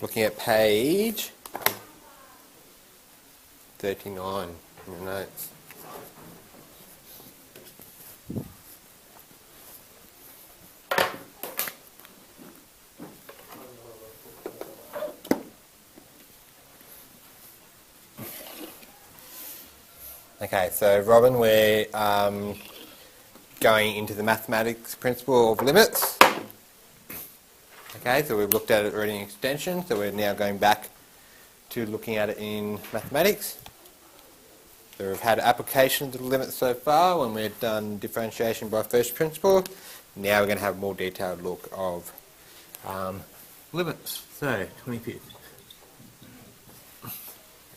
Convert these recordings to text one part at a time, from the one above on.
looking at page 39 in your notes. Okay, so Robin, we're going into the mathematics principle of limits. Okay, so we've looked at it already in extension, so we're now going back to looking at it in mathematics. So we've had application of the limits so far when we've done differentiation by first principle. Now we're going to have a more detailed look of limits. So, 25th.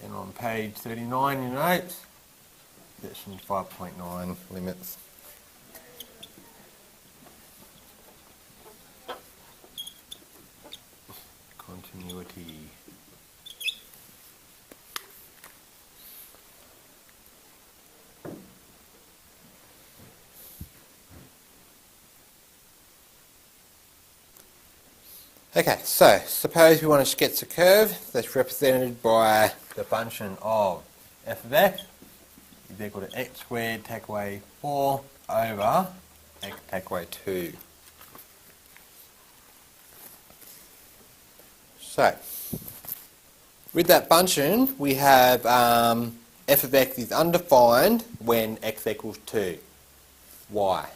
And on page 39 in your notes, section 5.9, limits. Continuity. Okay, so suppose we want to sketch a curve that's represented by the function of f of x is equal to x squared take away 4 over x take away 2. So, with that function, we have f of x is undefined when x equals 2. Why?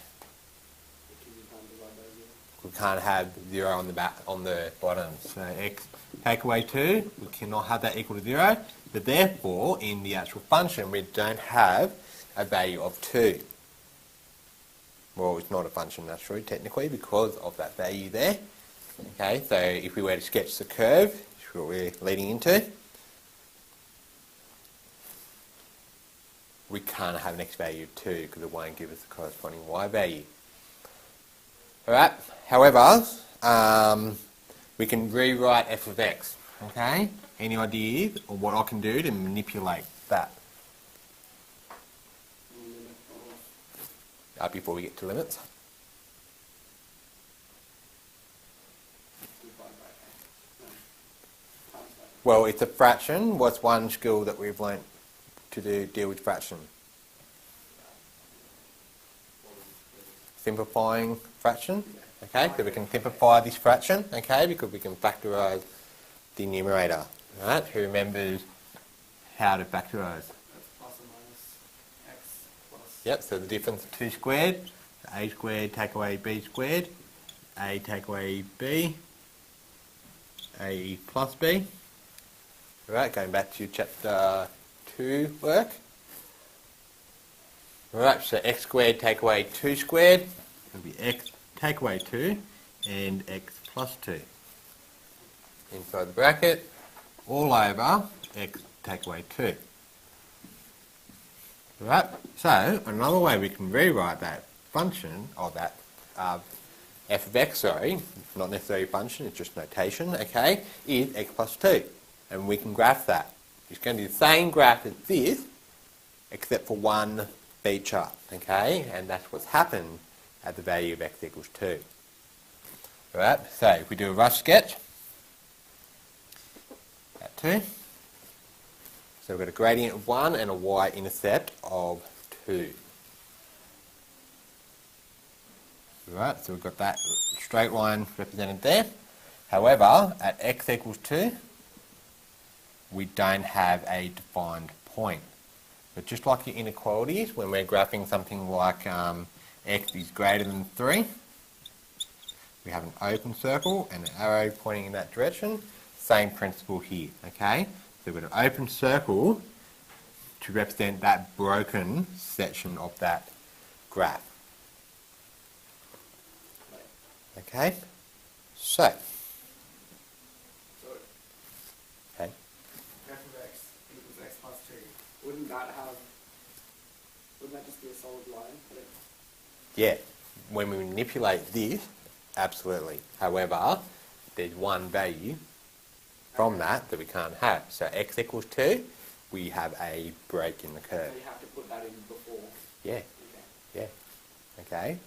We can't have 0 on the bottom. So x take away 2, we cannot have that equal to 0. But therefore, in the actual function, we don't have a value of 2. Well, it's not a function naturally, technically, because of that value there. Okay, so if we were to sketch the curve, which is what we're leading into, we can't have an x value of 2 because it won't give us the corresponding y value. Alright, however, we can rewrite f of x. Okay, any ideas on what I can do to manipulate that? Before we get to limits. Well, it's a fraction. What's one skill that we've learnt to deal with fraction? Simplifying fraction. Okay, so we can simplify this fraction, okay, because we can factorise the numerator. Right? Who remembers how to factorise? That's plus or minus x plus. Yep, so the difference of 2 squared, a squared take away b squared, a take away b, a plus b. Alright, going back to chapter 2 work. Alright, so x squared take away 2 squared will be x take away 2 and x plus 2. Inside the bracket, all over x take away 2. Right, so another way we can rewrite that function, or that f of x, sorry, not necessarily function, it's just notation, okay, is x plus 2. And we can graph that. It's going to be the same graph as this, except for one feature, okay, and that's what's happened at the value of x equals 2. Alright, so if we do a rough sketch, at 2, so we've got a gradient of 1 and a y-intercept of 2. Alright, so we've got that straight line represented there. However, at x equals 2, we don't have a defined point. But just like your inequalities, when we're graphing something like x is greater than 3, we have an open circle and an arrow pointing in that direction. Same principle here, okay? So we've got an open circle to represent that broken section of that graph. Okay? So. Okay. F of x equals x plus 2. Wouldn't that just be a solid line? Yeah. When we manipulate this, absolutely. However, there's one value from that we can't have. So x equals 2, we have a break in the curve. So you have to put that in before? Yeah. Okay. Yeah. Okay.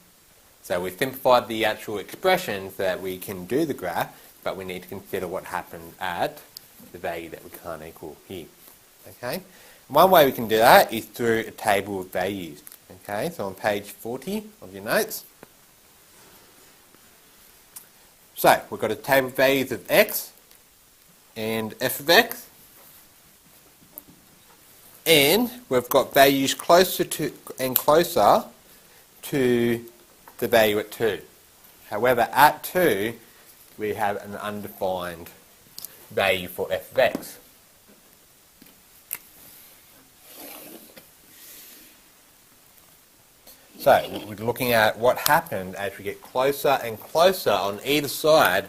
So we've simplified the actual expressions that we can do the graph, but we need to consider what happened at the value that we can't equal here. Okay? One way we can do that is through a table of values. Okay, so on page 40 of your notes. So we've got a table of values of x and f of x, and we've got values closer to and closer to the value at 2. However, at 2 we have an undefined value for f of x. So we're looking at what happened as we get closer and closer on either side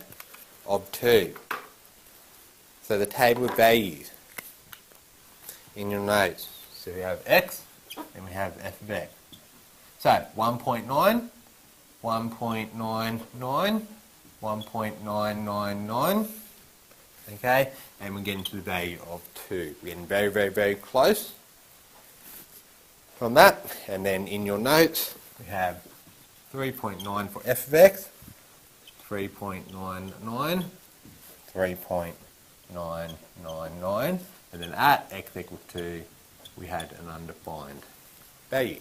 of 2. So the table of values in your notes. So we have x and we have f of x. So 1.9, 1.99, 1.999, okay, and we're getting to the value of 2. We're getting very, very, very close from that, and then in your notes we have 3.9 for f of x, 3.99, 3.999, and then at x equals 2 we had an undefined value.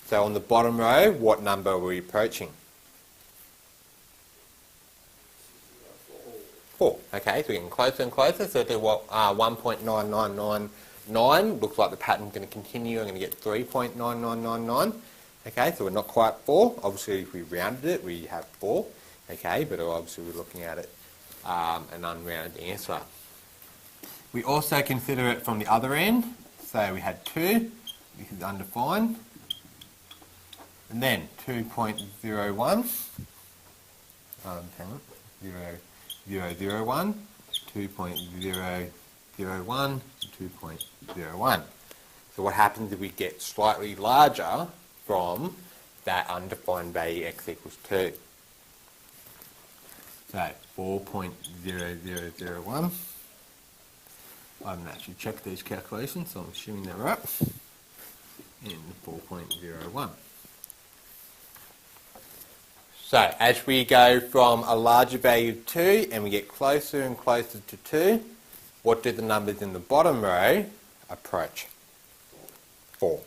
So on the bottom row, what number are we approaching? 4. Okay, so we're getting closer and closer. So to what 1.9999 looks like the pattern's going to continue. I'm going to get 3.9999. Okay, so we're not quite 4. Obviously, if we rounded it, we have 4. Okay, but obviously we're looking at it an unrounded answer. We also consider it from the other end. So we had 2. This is undefined. And then 2.01, 0.001, 2.001, 2.01. So what happens if we get slightly larger from that undefined value x equals 2? So 4.0001. I haven't actually checked these calculations, so I'm assuming they're right. And 4.01. So as we go from a larger value of 2 and we get closer and closer to 2, what do the numbers in the bottom row approach? 4.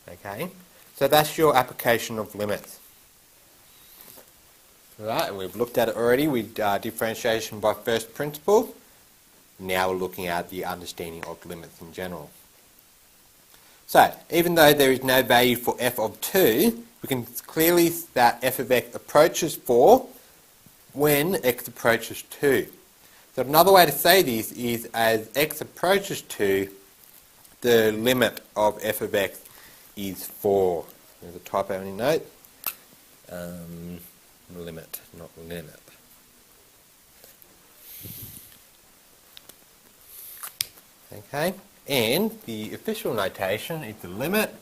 Okay, so that's your application of limits. Right, and we've looked at it already with differentiation by first principle. Now we're looking at the understanding of limits in general. So even though there is no value for f of 2, we can clearly see that f of x approaches 4 when x approaches 2. So another way to say this is as x approaches 2, the limit of f of x is 4. There's a typo in your note. Limit, not limit. Okay, and the official notation is the limit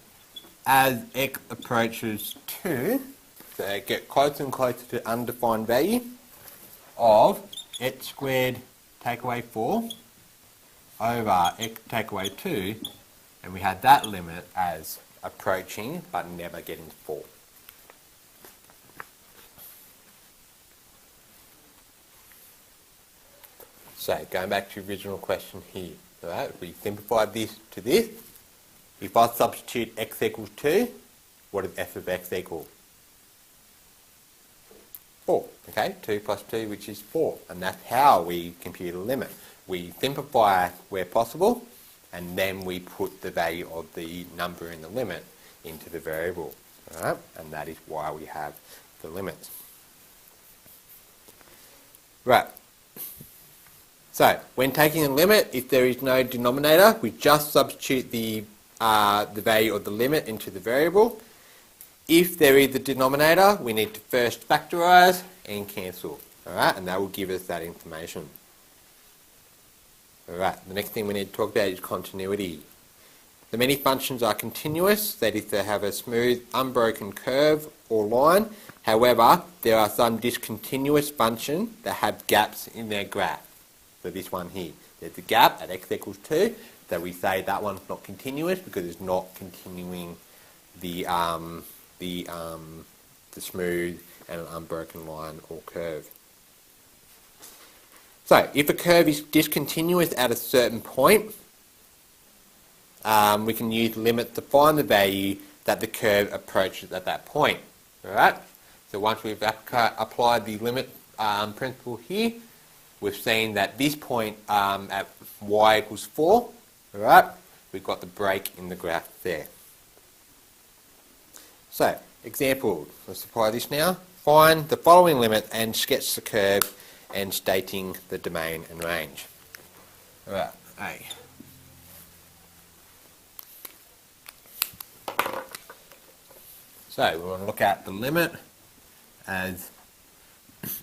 as x approaches 2, so get closer and closer to undefined value of x squared take away 4 over x take away 2, and we had that limit as approaching but never getting to 4. So going back to the original question here, right, if we simplify this to this, if I substitute x equals 2, what does f of x equal? 4. Okay, 2 plus 2, which is 4. And that's how we compute a limit. We simplify where possible, and then we put the value of the number in the limit into the variable. Right? And that is why we have the limits. Right. So, when taking a limit, if there is no denominator, we just substitute the value of the limit into the variable. If there is a denominator, we need to first factorise and cancel. Alright, and that will give us that information. Alright, the next thing we need to talk about is continuity. The many functions are continuous, that is, they have a smooth, unbroken curve or line. However, there are some discontinuous functions that have gaps in their graph. So this one here, there's a gap at x equals 2, so we say that one's not continuous because it's not continuing the smooth and an unbroken line or curve. So, if a curve is discontinuous at a certain point, we can use limit to find the value that the curve approaches at that point. Alright? So once we've applied the limit principle here, we've seen that this point at y equals 4, alright, we've got the break in the graph there. So, example, let's apply this now. Find the following limit and sketch the curve and stating the domain and range. Alright, A. So, we want to look at the limit as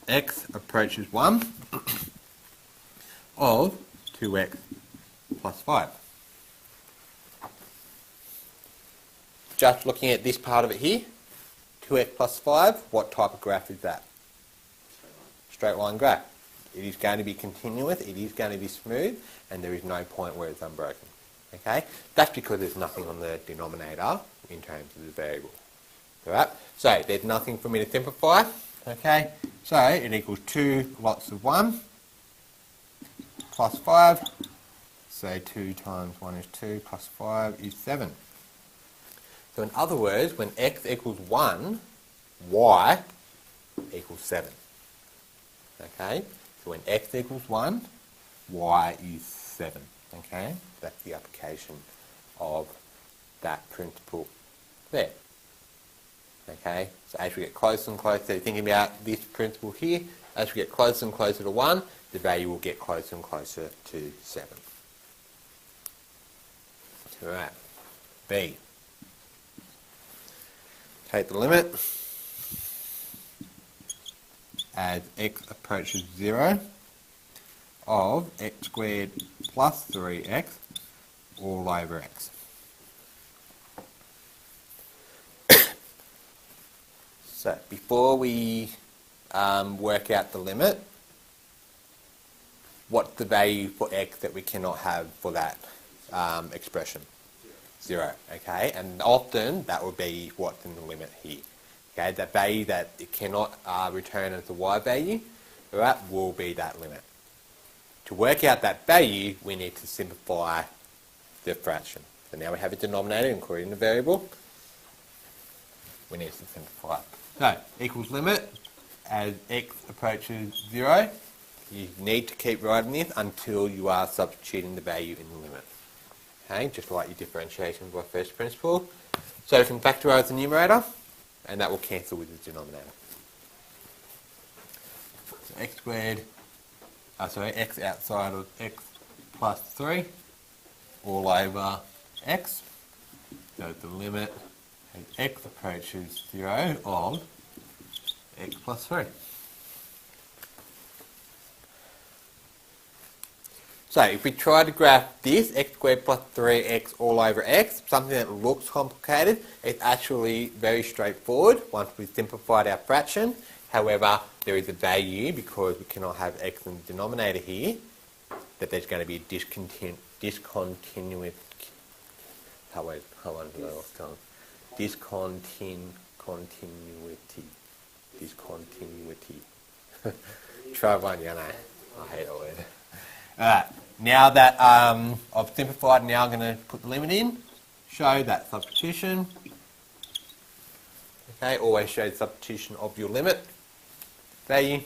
x approaches 1 of 2x plus 5. Just looking at this part of it here, 2x plus 5, what type of graph is that? Straight line graph. It is going to be continuous, it is going to be smooth, and there is no point where it's unbroken. Okay? That's because there's nothing on the denominator in terms of the variable. Alright? So, there's nothing for me to simplify. Okay? So, it equals 2 lots of 1 plus 5. So, 2 times 1 is 2 plus 5 is 7. So, in other words, when x equals 1, y equals 7. Okay? So, when x equals 1, y is 7. Okay? That's the application of that principle there. Okay? So, as we get closer and closer, thinking about this principle here, as we get closer and closer to 1, the value will get closer and closer to 7. Alright. B. Take the limit as x approaches 0 of x squared plus 3x all over x. So, before we work out the limit, what's the value for x that we cannot have for that expression? 0, okay? And often that will be what's in the limit here. Okay, the value that it cannot return as a y value, right, will be that limit. To work out that value, we need to simplify the fraction. So now we have a denominator, including the variable. We need to simplify it. So, equals limit as x approaches 0. You need to keep writing this until you are substituting the value in the limit. Okay, just like your differentiation by first principle. So we can factorise the numerator, and that will cancel with the denominator. So x squared, x outside of x plus 3, all over x. So the limit as x approaches 0 of x plus 3. So if we try to graph this, x squared plus 3x all over x, something that looks complicated, it's actually very straightforward once we've simplified our fraction. However, there is a value, because we cannot have x in the denominator here, that there's going to be a discontinuity. Discontinuity. Try one, you know. I hate that word. Alright, now that I've simplified, now I'm going to put the limit in, show that substitution. Okay, always show the substitution of your limit value.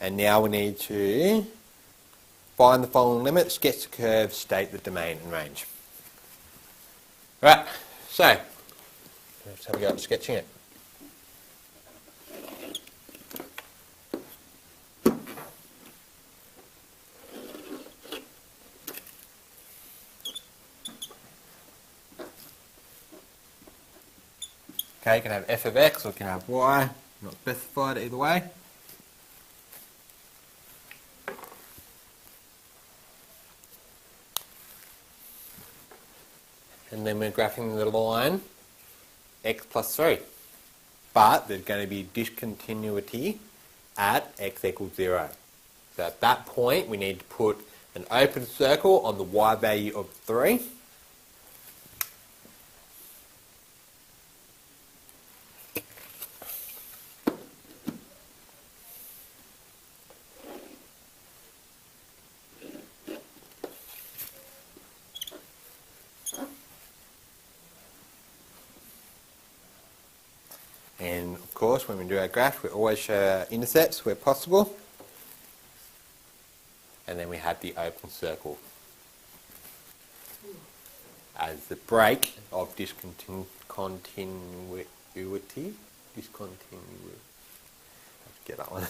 And now we need to find the following limit, sketch the curve, state the domain and range. Alright, so let's have a go at sketching it. Okay, you can have f of x or you can have y, not specified either way. And then we're graphing the line x plus 3. But there's going to be discontinuity at x equals 0. So at that point we need to put an open circle on the y value of 3. course, when we do our graph, we always show our intercepts where possible. And then we have the open circle as the break of discontinuity. Discontinuity. Let's get that one.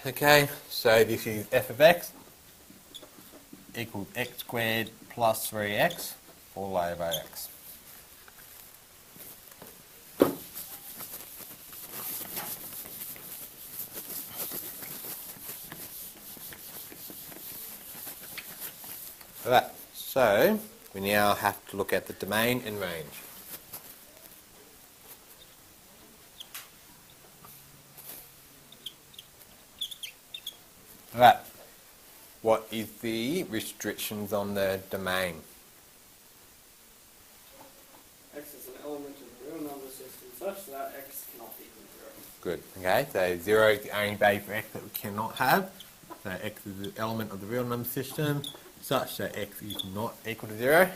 Okay, so this is f of x equals x squared plus 3x all over x. Alright, so we now have to look at the domain and range. Alright, what is the restrictions on the domain? X is an element of the real number system such that x cannot be equal to 0. Good, okay, so 0 is the only value for x that we cannot have. So x is an element of the real number system such that x is not equal to 0.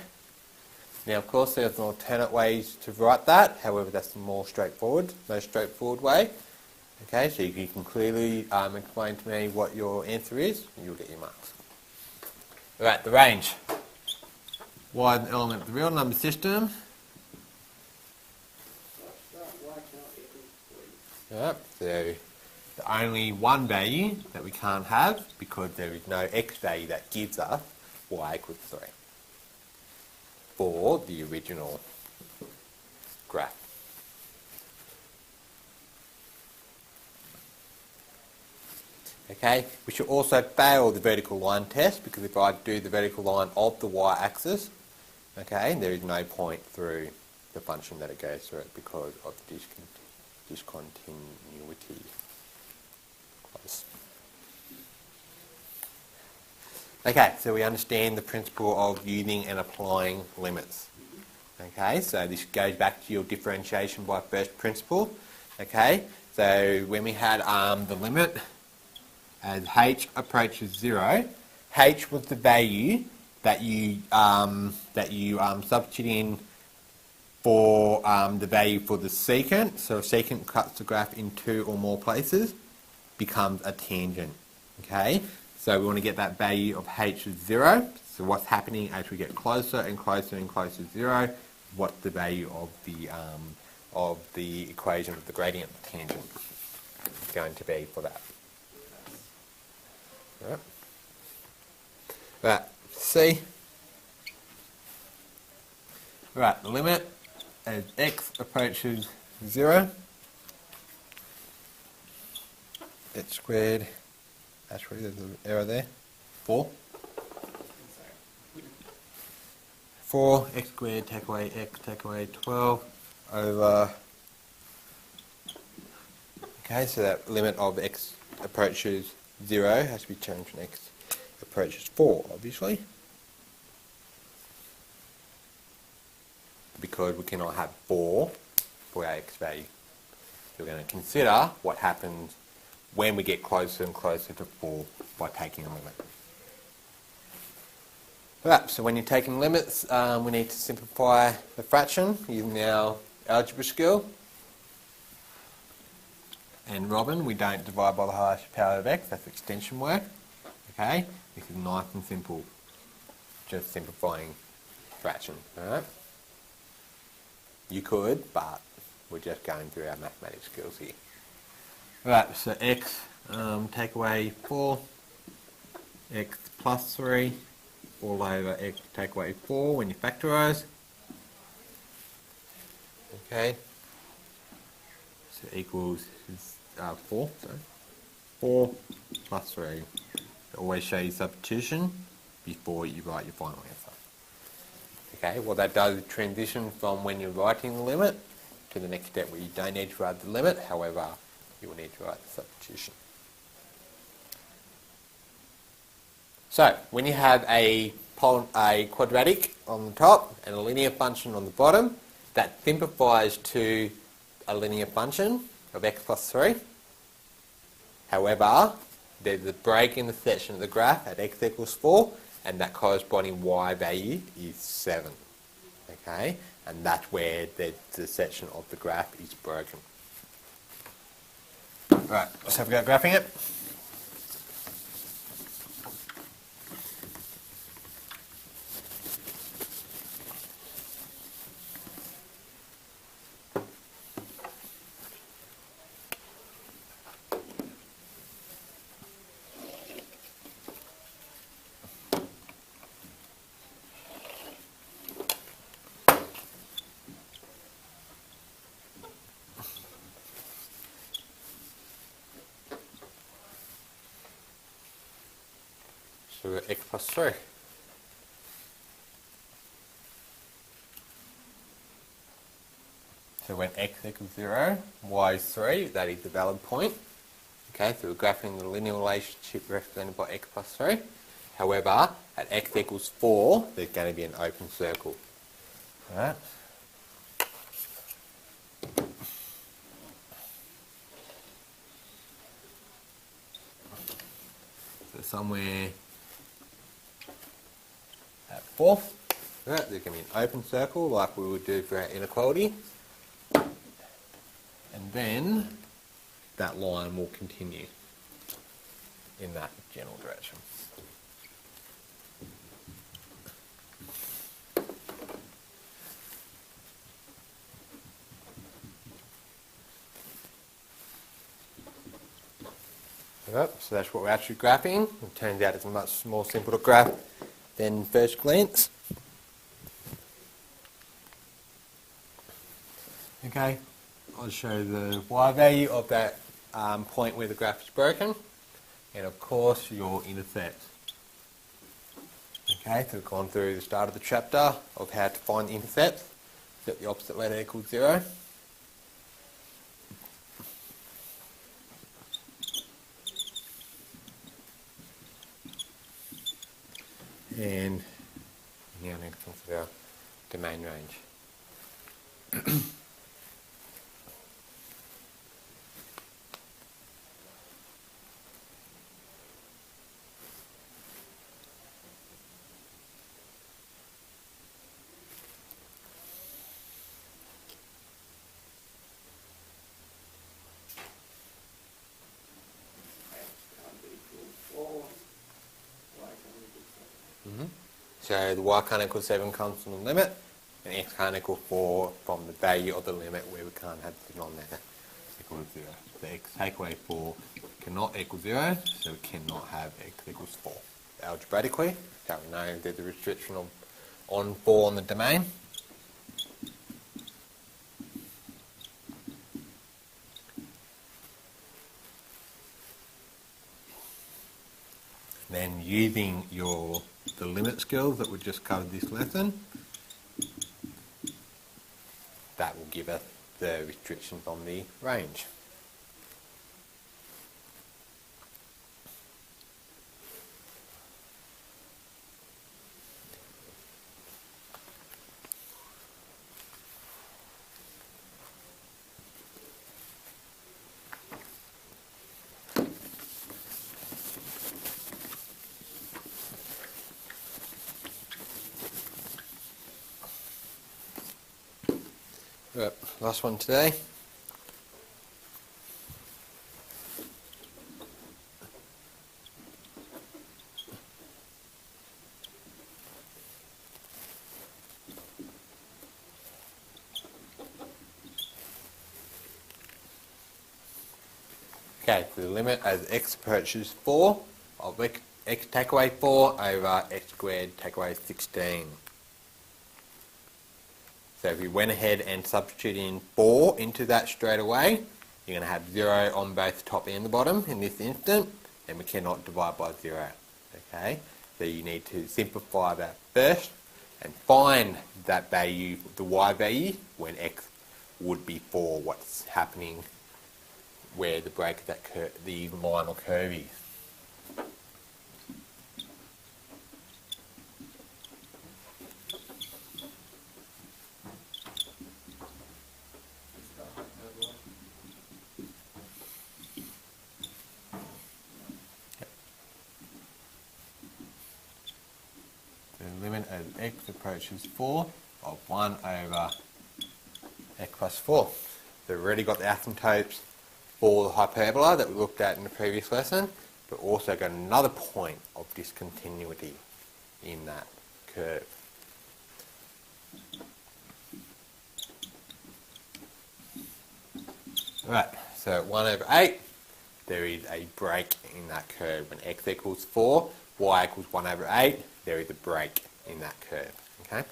Now, of course, there's alternate ways to write that, however, that's the more straightforward, most straightforward way. Okay, so you can clearly explain to me what your answer is, and you'll get your marks. Alright, the range. Y is an element of the real number system. Such that y cannot equal 3. Yep, so the only one value that we can't have, because there is no x value that gives us y equals 3 for the original graph. Okay, we should also fail the vertical line test, because if I do the vertical line of the y-axis, okay, there is no point through the function that it goes through it because of the discontinuity clause. Okay, so we understand the principle of using and applying limits. Okay, so this goes back to your differentiation by first principle. Okay, so when we had the limit as h approaches 0, h was the value that you substitute in for the value for the secant. So a secant cuts the graph in 2 or more places, becomes a tangent. Okay, so we want to get that value of h as 0. So what's happening as we get closer and closer and closer to 0? What's the value of the equation of the gradient of the tangent going to be for that? Right. Right. C. Right. The limit as x approaches 0. X squared. Actually, there's an error there. 4. 4 x squared take away x take away 12 over. Okay, so that limit of x approaches 0 has to be changed when x approaches 4, obviously, because we cannot have 4 for our x value. So we're going to consider what happens when we get closer and closer to 4 by taking a limit. Right, so when you're taking limits, we need to simplify the fraction using our algebra skill. And Robin, we don't divide by the highest power of x, that's extension work. Okay, this is nice and simple, just simplifying fraction. Alright, you could, but we're just going through our mathematics skills here. Right, so x, take away 4, x plus 3, all over x take away 4 when you factorise. Okay, so equals 4, so 4 plus 3. Always show your substitution before you write your final answer. Okay, what that does is transition from when you're writing the limit to the next step where you don't need to write the limit, however, you will need to write the substitution. So, when you have a quadratic on the top and a linear function on the bottom, that simplifies to a linear function of x plus 3. However, there's a break in the section of the graph at x equals 4, and that corresponding y value is 7. Okay, and that's where the section of the graph is broken. Right, let's have a go at graphing it. So we've got x plus 3. So when x equals 0, y is 3, that is the valid point. Okay, so we're graphing the linear relationship represented by x plus 3. However, at x equals 4, there's going to be an open circle. Alright. So somewhere at 4, right, there's going to be an open circle like we would do for our inequality. And then that line will continue in that general direction. Yep, so that's what we're actually graphing. It turns out it's much more simple to graph than first glance. Okay, I'll show the y value of that point where the graph is broken, and of course your intercept. Okay, so we've gone through the start of the chapter of how to find the intercept. Set the opposite letter equals 0. And now next one's our domain range. So the y can't equal 7 comes from the limit, and x can't equal 4 from the value of the limit where we can't have the denominator equal to 0. So x take away 4 cannot equal 0, so we cannot have x equals 4. Algebraically, that we know there's a restriction of on 4 on the domain. Then using the limit skills that we just covered this lesson, that will give us the restrictions on the range. Right, last one today. Okay, so the limit as x approaches 4 of x take away 4 over x squared take away 16. So if we went ahead and substituted in 4 into that straight away, you're going to have 0 on both the top and the bottom in this instant, and we cannot divide by 0. Okay, so you need to simplify that first and find that value, the y value, when x would be 4, what's happening where the break of that the line or curve is. The limit as x approaches 4 of 1 over x plus 4. So we've already got the asymptotes for the hyperbola that we looked at in the previous lesson, but also got another point of discontinuity in that curve. Right, so at 1 over 8, there is a break in that curve. When x equals 4, y equals 1 over 8, there is a break in that curve. Okay?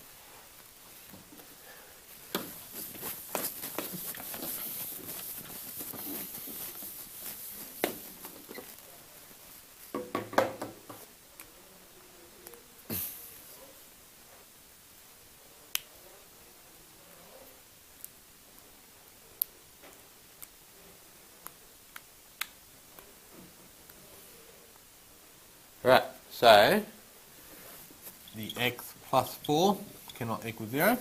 Right, so the x plus 4 cannot equal 0.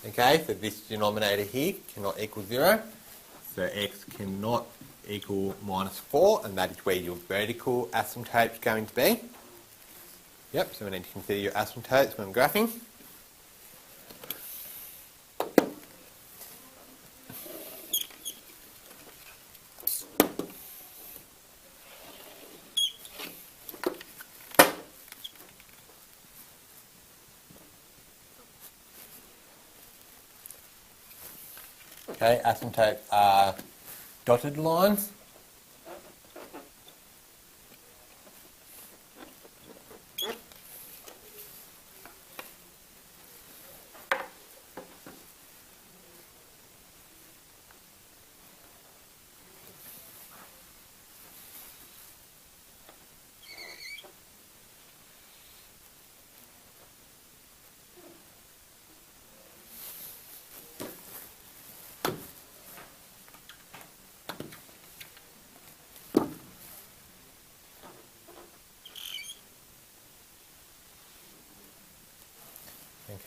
Okay, so this denominator here cannot equal 0. So x cannot equal minus 4, and that is where your vertical asymptote is going to be. Yep, so we need to consider your asymptotes when graphing. Okay, asymptotes are dotted lines.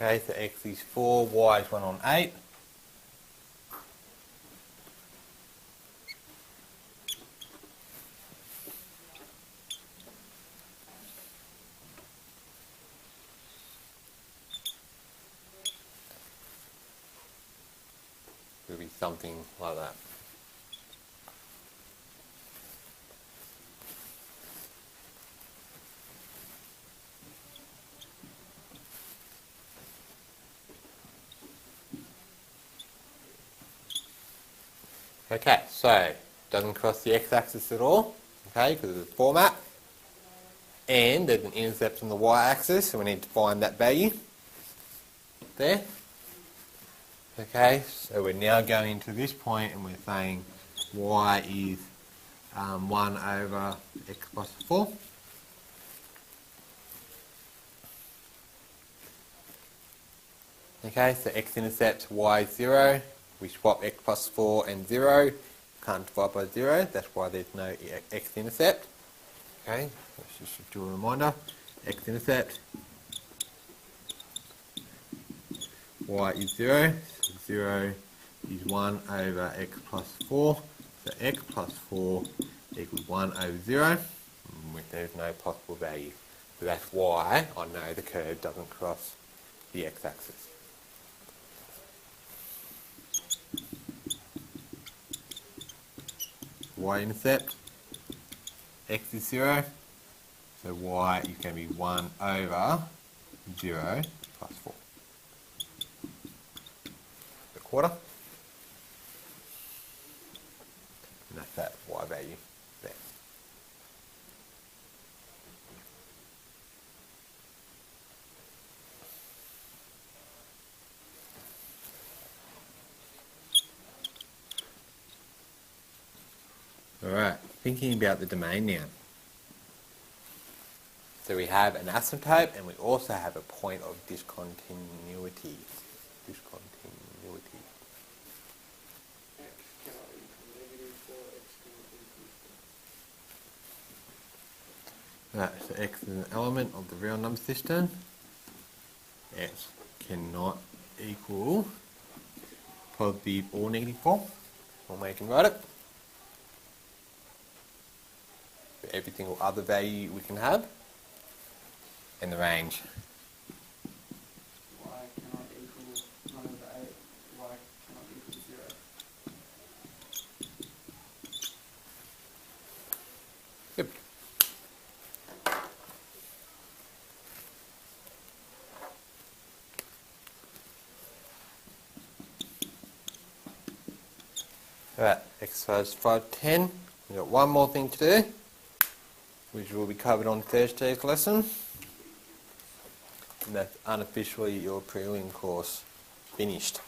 Okay, so x is 4, y is 1 on 8. It will be something like that. Okay, so doesn't cross the x-axis at all, okay, because of the format. And there's an intercept on the y-axis, so we need to find that value there. Okay, so we're now going to this point and we're saying y is 1 over x plus 4. Okay, so x-intercept y is 0. We swap x plus 4 and 0. Can't divide by 0, that's why there's no x-intercept. Okay, let's just do a reminder. X-intercept y is 0. So 0 is 1 over x plus 4. So x plus 4 equals 1 over 0. There's no possible value. So that's why I know the curve doesn't cross the x-axis. Y-intercept, x is 0, so y is going to be 1 over 0 plus 4. A quarter. And that's that y value there. Alright, thinking about the domain now. So we have an asymptote and we also have a point of discontinuity. Discontinuity. X cannot equal -4, x cannot equal 4. Right, so x is an element of the real number system. X cannot equal positive or negative 4. One way you can write it. For every single other value we can have in the range. Y Alright, exercise 510. We've got one more thing to do, which will be covered on Thursday's lesson. And that's unofficially your prelim course finished.